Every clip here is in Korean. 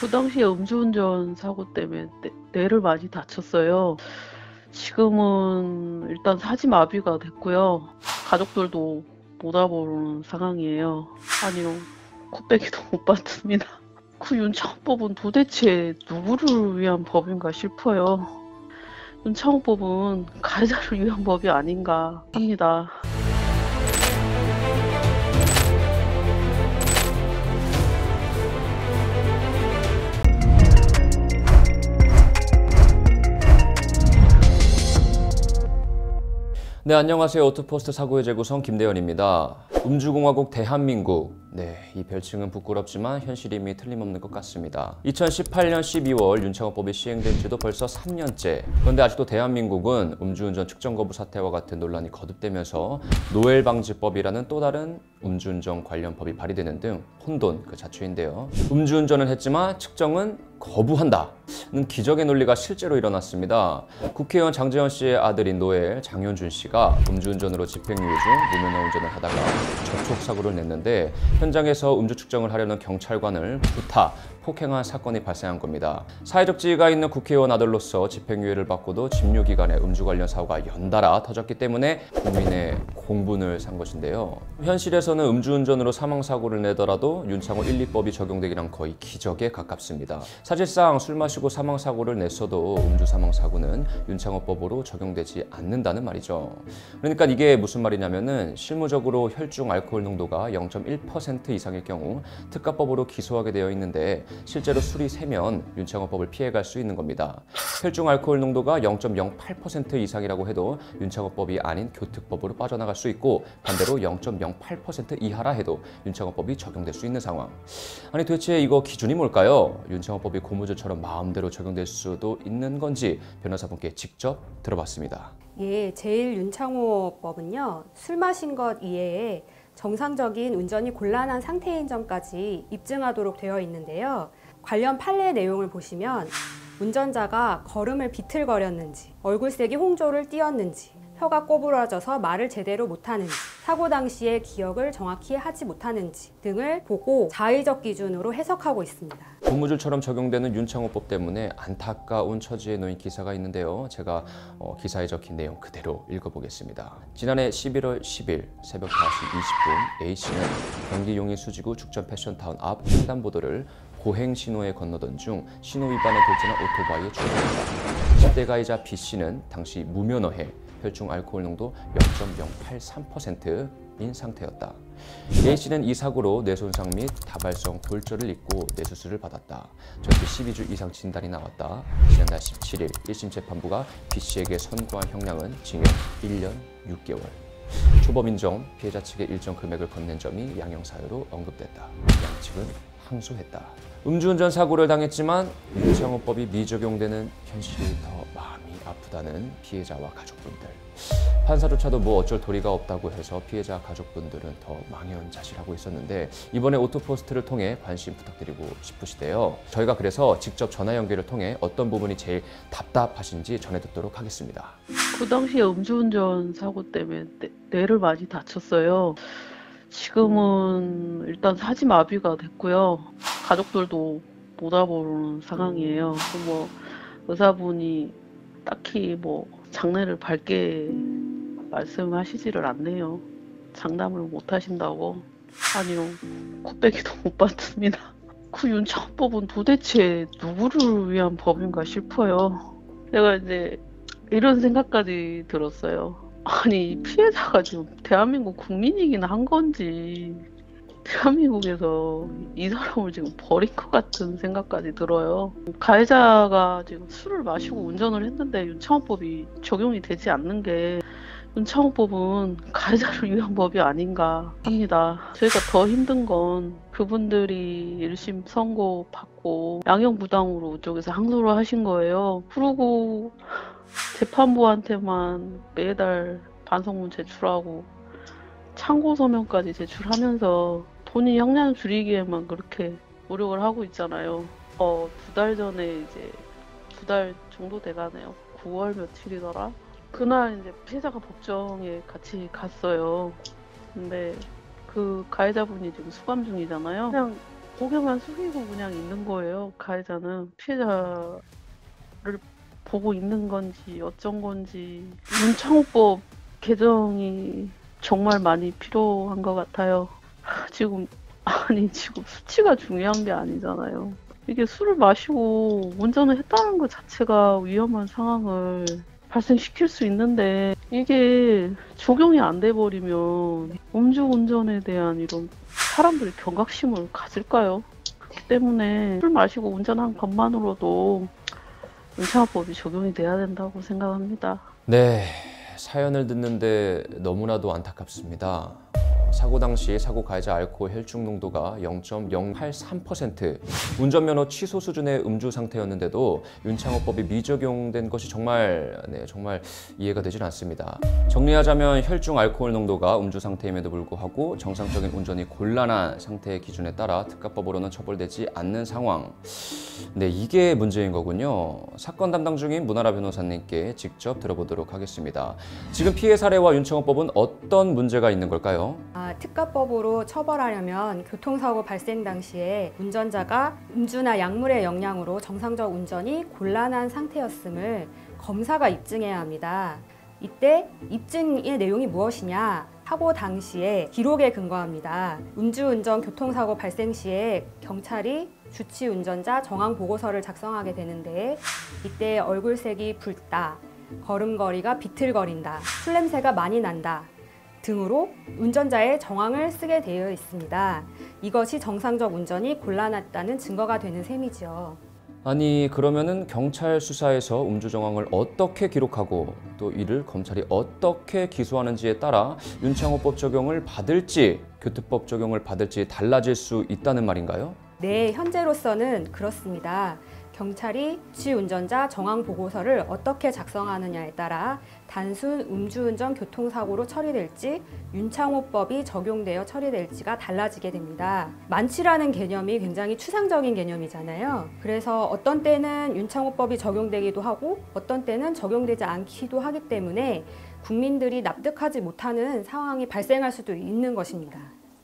그 당시에 음주운전 사고 때문에 뇌를 많이 다쳤어요. 지금은 일단 사지마비가 됐고요. 가족들도 못 알아보는 상황이에요. 아니요, 코빼기도 못 받습니다. 그 윤창호법은 도대체 누구를 위한 법인가 싶어요. 윤창호법은 가해자를 위한 법이 아닌가 합니다. 네, 안녕하세요. 오토포스트 사고의 재구성 김대현입니다. 음주공화국 대한민국. 네, 이 별칭은 부끄럽지만 현실이 이미 틀림없는 것 같습니다. 2018년 12월 윤창호법이 시행된 지도 벌써 3년째. 그런데 아직도 대한민국은 음주운전 측정 거부 사태와 같은 논란이 거듭되면서 노엘방지법이라는 또 다른 음주운전 관련 법이 발의되는 등 혼돈 그 자체인데요. 음주운전은 했지만 측정은 거부한다는 기적의 논리가 실제로 일어났습니다. 국회의원 장제원 씨의 아들인 노엘 장현준 씨가 음주운전으로 집행유예 중 무면허 운전을 하다가 접촉사고를 냈는데 현장에서 음주 측정을 하려는 경찰관을 구타, 폭행한 사건이 발생한 겁니다. 사회적 지위가 있는 국회의원 아들로서 집행유예를 받고도 집유기간에 음주 관련 사고가 연달아 터졌기 때문에 국민의 공분을 산 것인데요. 현실에서는 음주운전으로 사망사고를 내더라도 윤창호 1, 2법이 적용되기란 거의 기적에 가깝습니다. 사실상 술 마시고 사망사고를 냈어도 음주 사망사고는 윤창호법으로 적용되지 않는다는 말이죠. 그러니까 이게 무슨 말이냐면은 실무적으로 혈중 알코올 농도가 0.1% 이상일 경우 특가법으로 기소하게 되어 있는데 실제로 술이 세면 윤창호법을 피해갈 수 있는 겁니다. 혈중 알코올 농도가 0.08% 이상이라고 해도 윤창호법이 아닌 교특법으로 빠져나갈 수 있고 반대로 0.08% 이하라 해도 윤창호법이 적용될 수 있는 상황. 아니 도대체 이거 기준이 뭘까요? 윤창호법이 고무줄처럼 마음대로 적용될 수도 있는 건지 변호사분께 직접 들어봤습니다. 예, 제1윤창호법은요, 술 마신 것 이외에 정상적인 운전이 곤란한 상태인 점까지 입증하도록 되어 있는데요. 관련 판례 내용을 보시면 운전자가 걸음을 비틀거렸는지, 얼굴색이 홍조를 띠었는지, 혀가 꼬부라져서 말을 제대로 못하는지, 사고 당시의 기억을 정확히 하지 못하는지 등을 보고 자의적 기준으로 해석하고 있습니다. 고무줄처럼 적용되는 윤창호법 때문에 안타까운 처지에 놓인 기사가 있는데요. 제가 기사에 적힌 내용 그대로 읽어보겠습니다. 지난해 11월 10일 새벽 5시 20분 A씨는 경기 용인 수지구 죽전 패션타운 앞 횡단보도를 보행 신호에 건너던 중 신호 위반에 돌진한 오토바이에 추월합니다. 10대 가해자 B씨는 당시 무면허해 혈중 알코올 농도 0.083%인 상태였다. A씨는 이 사고로 뇌손상 및 다발성 골절을 입고 뇌수술을 받았다. 전치 12주 이상 진단이 나왔다. 지난달 17일 1심 재판부가 B씨에게 선고한 형량은 징역 1년 6개월. 초범 인정, 피해자 측의 일정 금액을 건넨 점이 양형 사유로 언급됐다. 양측은 항소했다. 음주운전 사고를 당했지만 윤창호법이 미적용되는 현실이 더 마음이 아프다는 피해자와 가족분들. 판사조차도 뭐 어쩔 도리가 없다고 해서 피해자 가족분들은 더 망연자실하고 있었는데 이번에 오토포스트를 통해 관심 부탁드리고 싶으시대요. 저희가 그래서 직접 전화 연결을 통해 어떤 부분이 제일 답답하신지 전해 듣도록 하겠습니다. 그 당시에 음주운전 사고 때문에 뇌를 많이 다쳤어요. 지금은 일단 사지마비가 됐고요. 가족들도 못 알아보는 상황이에요. 뭐 의사분이 딱히 뭐 장례를 밝게 말씀하시지를 않네요. 장담을 못 하신다고. 아니요, 코빼기도 못 받습니다. 그 윤창호법은 도대체 누구를 위한 법인가 싶어요. 제가 이제 이런 생각까지 들었어요. 아니, 피해자가 지금 대한민국 국민이긴 한 건지 대한민국에서 이 사람을 지금 버린 것 같은 생각까지 들어요. 가해자가 지금 술을 마시고 운전을 했는데 윤창호법이 적용이 되지 않는 게 윤창호법은 가해자를 위한 법이 아닌가 합니다. 저희가 더 힘든 건 그분들이 1심 선고 받고 양형부당으로 이쪽에서 항소를 하신 거예요. 그리고 재판부한테만 매달 반성문 제출하고 참고 서면까지 제출하면서 본인 형량 줄이기에만 그렇게 노력을 하고 있잖아요. 2달 전에 이제 2달 정도 돼가네요. 9월 며칠이더라. 그날 이제 피해자가 법정에 같이 갔어요. 근데 그 가해자분이 지금 수감 중이잖아요. 그냥 고개만 숙이고 그냥 있는 거예요. 가해자는 피해자를 보고 있는 건지 어쩐 건지. 윤창호법 개정이 정말 많이 필요한 것 같아요. 지금 수치가 중요한 게 아니잖아요. 이게 술을 마시고 운전을 했다는 것 자체가 위험한 상황을 발생시킬 수 있는데, 이게 적용이 안 돼 버리면 음주운전에 대한 이런 사람들이 경각심을 가질까요? 그렇기 때문에 술 마시고 운전한 것만으로도 윤창호법이 적용이 돼야 된다고 생각합니다. 네, 사연을 듣는데 너무나도 안타깝습니다. 사고 당시 사고 가해자 알코올 혈중 농도가 0.083%, 운전면허 취소 수준의 음주 상태였는데도 윤창호법이 미적용된 것이 정말 이해가 되질 않습니다. 정리하자면 혈중 알코올 농도가 음주 상태임에도 불구하고 정상적인 운전이 곤란한 상태의 기준에 따라 특가법으로는 처벌되지 않는 상황. 네, 이게 문제인 거군요. 사건 담당 중인 문아라 변호사님께 직접 들어보도록 하겠습니다. 지금 피해 사례와 윤창호법은 어떤 문제가 있는 걸까요? 특가법으로 처벌하려면 교통사고 발생 당시에 운전자가 음주나 약물의 영향으로 정상적 운전이 곤란한 상태였음을 검사가 입증해야 합니다. 이때 입증의 내용이 무엇이냐? 사고 당시에 기록에 근거합니다. 음주운전 교통사고 발생 시에 경찰이 주치 운전자 정황 보고서를 작성하게 되는데, 이때 얼굴색이 붉다, 걸음걸이가 비틀거린다, 술 냄새가 많이 난다 등으로 운전자의 정황을 쓰게 되어 있습니다. 이것이 정상적 운전이 곤란했다는 증거가 되는 셈이죠. 아니, 그러면은 경찰 수사에서 음주 정황을 어떻게 기록하고 또 이를 검찰이 어떻게 기소하는지에 따라 윤창호법 적용을 받을지 교통법 적용을 받을지 달라질 수 있다는 말인가요? 네, 현재로서는 그렇습니다. 경찰이 주치운전자 정황 보고서를 어떻게 작성하느냐에 따라 단순 음주운전 교통사고로 처리될지 윤창호법이 적용되어 처리될지가 달라지게 됩니다. 만취라는 개념이 굉장히 추상적인 개념이잖아요. 그래서 어떤 때는 윤창호법이 적용되기도 하고 어떤 때는 적용되지 않기도 하기 때문에 국민들이 납득하지 못하는 상황이 발생할 수도 있는 것입니다.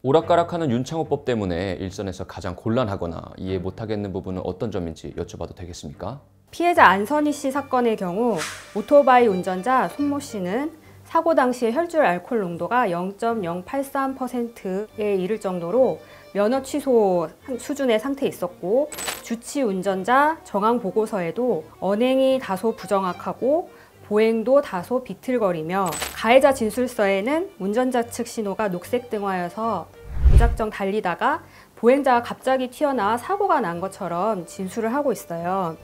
오락가락하는 윤창호법 때문에 일선에서 가장 곤란하거나 이해 못하겠는 부분은 어떤 점인지 여쭤봐도 되겠습니까? 피해자 안선희 씨 사건의 경우 오토바이 운전자 손모 씨는 사고 당시에 혈중 알코올 농도가 0.083%에 이를 정도로 면허 취소 수준의 상태에 있었고, 주치 운전자 정황 보고서에도 언행이 다소 부정확하고 보행도 다소 비틀거리며, 가해자 진술서에는 운전자 측 신호가 녹색 등화여서 무작정 달리다가 보행자가 갑자기 튀어나와 사고가 난 것처럼 진술을 하고 있어요.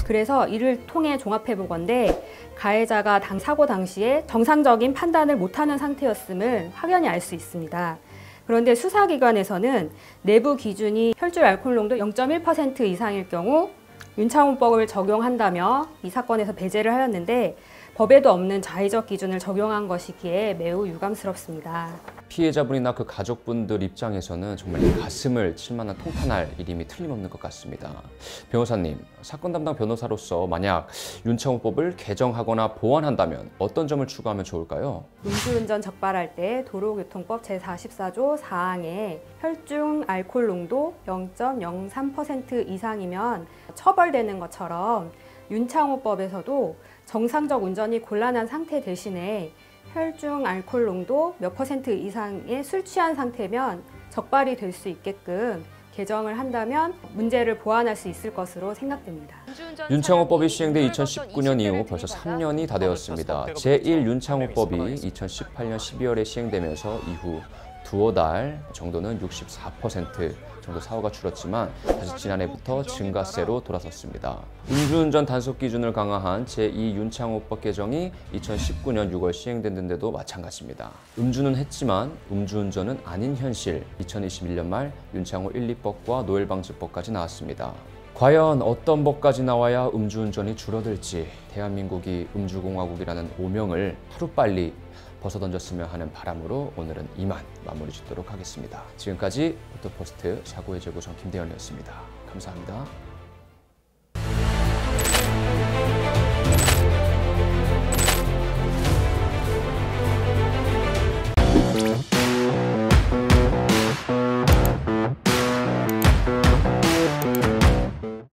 그래서 이를 통해 종합해 보건대 가해자가 사고 당시에 정상적인 판단을 못하는 상태였음을 확연히 알 수 있습니다. 그런데 수사기관에서는 내부 기준이 혈중 알코올 농도 0.1% 이상일 경우 윤창호법을 적용한다며 이 사건에서 배제를 하였는데, 법에도 없는 자의적 기준을 적용한 것이기에 매우 유감스럽습니다. 피해자분이나 그 가족분들 입장에서는 정말 이 가슴을 칠 만한 통탄할 일임이 틀림없는 것 같습니다. 변호사님, 사건 담당 변호사로서 만약 윤창호법을 개정하거나 보완한다면 어떤 점을 추가하면 좋을까요? 음주운전 적발할 때 도로교통법 제44조 4항에 혈중 알코올 농도 0.03% 이상이면 처벌되는 것처럼 윤창호법에서도 정상적 운전이 곤란한 상태 대신에 혈중 알코올 농도 몇 % 이상의 술 취한 상태면 적발이 될 수 있게끔 개정을 한다면 문제를 보완할 수 있을 것으로 생각됩니다. 윤창호법이 시행돼 2019년 이후 벌써 3년이 다 되었습니다. 제1윤창호법이 2018년 12월에 시행되면서 이후 두어 달 정도는 64% 정도 사고가 줄었지만 다시 지난해부터 증가세로 돌아섰습니다. 음주운전 단속 기준을 강화한 제2윤창호법 개정이 2019년 6월 시행됐는데도 마찬가지입니다. 음주는 했지만 음주운전은 아닌 현실, 2021년 말 윤창호 1, 2법과 노열방지법까지 나왔습니다. 과연 어떤 법까지 나와야 음주운전이 줄어들지, 대한민국이 음주공화국이라는 오명을 하루빨리 벗어던졌으면 하는 바람으로 오늘은 이만 마무리 짓도록 하겠습니다. 지금까지 오토포스트 사고의 재구성 김대현이었습니다. 감사합니다.